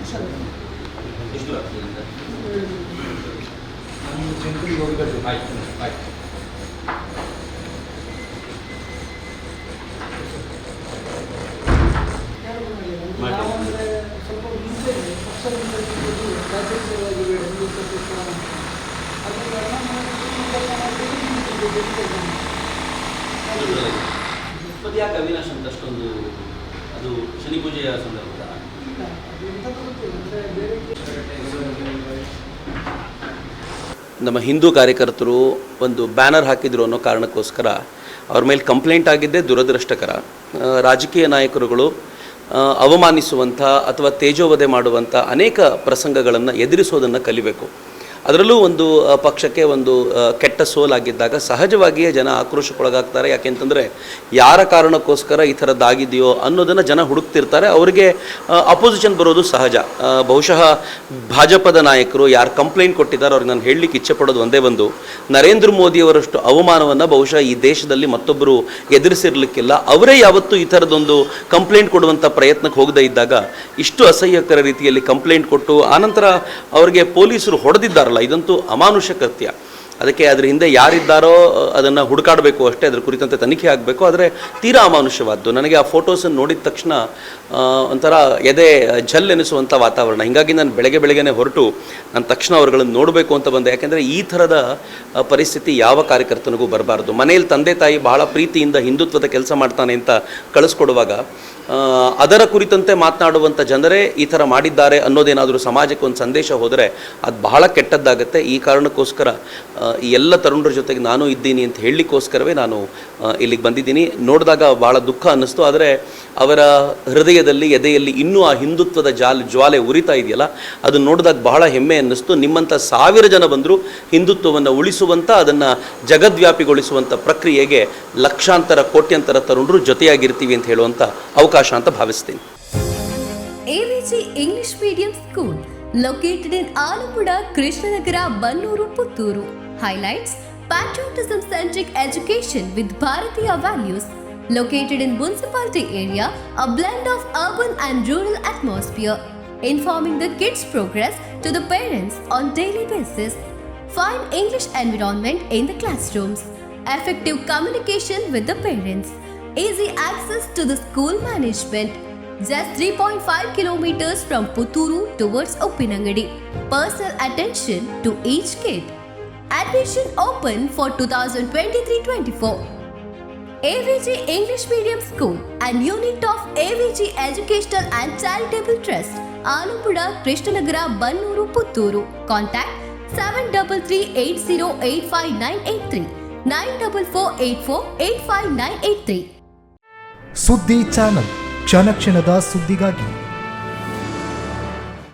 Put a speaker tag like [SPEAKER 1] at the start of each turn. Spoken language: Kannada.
[SPEAKER 1] ಎಷ್ಟು ದೂರ ಆಗ್ತದೆ ಇಲ್ಲಿಂದ? ನಾನು ಸೆಂಟ್ರಿಗೆ ಹೋಗಬೇಕು. ಆಯ್ತು ಆಯ್ತು. ಮತ್ತೆ ಯಾಕೆ ಅವಿನಾಶ್ ಅಂತ ಅಷ್ಟೊಂದು ಅದು ಶನಿ ಪೂಜೆಯ ಸಂದರ್ಭದ ನಮ್ಮ ಹಿಂದೂ ಕಾರ್ಯಕರ್ತರು ಒಂದು ಬ್ಯಾನರ್ ಹಾಕಿದ್ರು ಅನ್ನೋ ಕಾರಣಕ್ಕೋಸ್ಕರ ಅವ್ರ ಮೇಲೆ ಕಂಪ್ಲೇಂಟ್ ಆಗಿದ್ದೇ ದುರದೃಷ್ಟಕರ. ರಾಜಕೀಯ ನಾಯಕರುಗಳು ಅವಮಾನಿಸುವಂಥ ಅಥವಾ ತೇಜೋವಧೆ ಮಾಡುವಂಥ ಅನೇಕ ಪ್ರಸಂಗಗಳನ್ನು ಎದುರಿಸೋದನ್ನು ಕಲಿಬೇಕು. ಅದರಲ್ಲೂ ಒಂದು ಪಕ್ಷಕ್ಕೆ ಒಂದು ಕೆಟ್ಟ ಸೋಲಾಗಿದ್ದಾಗ ಸಹಜವಾಗಿಯೇ ಜನ ಆಕ್ರೋಶಕ್ಕೊಳಗಾಗ್ತಾರೆ. ಯಾಕೆಂತಂದರೆ ಯಾರ ಕಾರಣಕ್ಕೋಸ್ಕರ ಈ ಥರದ್ದಾಗಿದೆಯೋ ಅನ್ನೋದನ್ನು ಜನ ಹುಡುಕ್ತಿರ್ತಾರೆ. ಅವರಿಗೆ ಅಪೋಸಿಷನ್ ಬರೋದು ಸಹಜ. ಬಹುಶಃ ಭಾಜಪದ ನಾಯಕರು ಯಾರು ಕಂಪ್ಲೇಂಟ್ ಕೊಟ್ಟಿದ್ದಾರೆ ಅವ್ರಿಗೆ ನಾನು ಹೇಳಲಿಕ್ಕೆ ಇಚ್ಛೆ ಪಡೋದು ಒಂದೇ ಒಂದು, ನರೇಂದ್ರ ಮೋದಿಯವರಷ್ಟು ಅವಮಾನವನ್ನು ಬಹುಶಃ ಈ ದೇಶದಲ್ಲಿ ಮತ್ತೊಬ್ಬರು ಎದುರಿಸಿರಲಿಕ್ಕಿಲ್ಲ. ಅವರೇ ಯಾವತ್ತೂ ಈ ಥರದೊಂದು ಕಂಪ್ಲೇಂಟ್ ಕೊಡುವಂಥ ಪ್ರಯತ್ನಕ್ಕೆ ಹೋಗದೇ ಇದ್ದಾಗ ಇಷ್ಟು ಅಸಹ್ಯಕರ ರೀತಿಯಲ್ಲಿ ಕಂಪ್ಲೇಂಟ್ ಕೊಟ್ಟು ಆನಂತರ ಅವರಿಗೆ ಪೊಲೀಸರು ಹೊಡೆದಿದ್ದಾರಲ್ಲ, ಇದಂತೂ ಅಮಾನುಷ ಕೃತ್ಯ. ಅದಕ್ಕೆ ಅದರ ಹಿಂದೆ ಯಾರಿದ್ದಾರೋ ಅದನ್ನು ಹುಡುಕಾಡಬೇಕು ಅಷ್ಟೇ, ಅದರ ಕುರಿತಂತೆ ತನಿಖೆ ಆಗಬೇಕು. ಆದರೆ ತೀರಾ ಅಮಾನುಷವಾದ್ದು. ನನಗೆ ಆ ಫೋಟೋಸನ್ನು ನೋಡಿದ ತಕ್ಷಣ ಒಂಥರ ಎದೆ ಝಲ್ ಎನಿಸುವಂಥ ವಾತಾವರಣ. ಹೀಗಾಗಿ ನಾನು ಬೆಳಗ್ಗೆನೇ ಹೊರಟು ನಾನು ತಕ್ಷಣ ಅವ್ರುಗಳನ್ನು ನೋಡಬೇಕು ಅಂತ ಬಂದೆ. ಯಾಕೆಂದರೆ ಈ ಥರದ ಪರಿಸ್ಥಿತಿ ಯಾವ ಕಾರ್ಯಕರ್ತನಿಗೂ ಬರಬಾರ್ದು. ಮನೆಯಲ್ಲಿ ತಂದೆ ತಾಯಿ ಬಹಳ ಪ್ರೀತಿಯಿಂದ ಹಿಂದುತ್ವದ ಕೆಲಸ ಮಾಡ್ತಾನೆ ಅಂತ ಕಳಿಸ್ಕೊಡುವಾಗ ಅದರ ಕುರಿತಂತೆ ಮಾತನಾಡುವಂಥ ಜನರೇ ಈ ಥರ ಮಾಡಿದ್ದಾರೆ ಅನ್ನೋದೇನಾದರೂ ಸಮಾಜಕ್ಕೆ ಒಂದು ಸಂದೇಶ ಹೋದರೆ ಅದು ಬಹಳ ಕೆಟ್ಟದ್ದಾಗುತ್ತೆ. ಈ ಕಾರಣಕ್ಕೋಸ್ಕರ ಈ ಎಲ್ಲ ತರುಣರ ಜೊತೆಗೆ ನಾನು ಇದ್ದೀನಿ ಅಂತ ಹೇಳಲಿಕ್ಕೋಸ್ಕರವೇ ನಾನು ಇಲ್ಲಿಗೆ ಬಂದಿದ್ದೀನಿ. ನೋಡಿದಾಗ ಭಾಳ ದುಃಖ ಅನ್ನಿಸ್ತು. ಆದರೆ ಅವರ ಹೃದಯದಲ್ಲಿ ಎದೆಯಲ್ಲಿ ಇನ್ನೂ ಆ ಹಿಂದುತ್ವದ ಜ್ವಾಲೆ ಉರಿತಾ ಇದೆಯಲ್ಲ, ಅದನ್ನು ನೋಡಿದಾಗ ಬಹಳ ಹೆಮ್ಮೆ ಅನ್ನಿಸ್ತು. ನಿಮ್ಮಂಥ 1000 ಜನ ಬಂದರೂ ಹಿಂದುತ್ವವನ್ನು ಉಳಿಸುವಂಥ, ಅದನ್ನು ಜಗದ್ವ್ಯಾಪಿಗೊಳಿಸುವಂಥ ಪ್ರಕ್ರಿಯೆಗೆ ಲಕ್ಷಾಂತರ ಕೋಟ್ಯಂತರ ತರುಣರು ಜೊತೆಯಾಗಿರ್ತೀವಿ ಅಂತ ಹೇಳುವಂಥ ಅವಕಾಶ ಅಂತ ಭಾವಿಸ್ತೀನಿ.
[SPEAKER 2] 𝐴𝐵𝐺 English Medium School located in Alapura, Krishnanagara, Mudnooru, Puttur. Highlights: patriotism-centric education with Bharatiya values. Located in municipality area, a blend of urban and rural atmosphere. Informing the kids' progress to the parents on daily basis. Fine English environment in the classrooms. Effective communication with the parents. Easy access to the school management. Just 3.5 kilometers from Puttur towards Uppinangady. Personal attention to each kid. Admission open for 2023-24. 𝐴𝐵𝐺 English Medium School and unit of 𝐴𝐵𝐺 Educational and Charitable Trust, Alapura, Krishnanagara, Mudnooru, Puttur. Contact 7338085983 9448485983.
[SPEAKER 3] ಸುದ್ದಿ ಚಾನಲ್, ಕ್ಷಣ ಕ್ಷಣದ ಸುದ್ದಿಗಾಗಿ.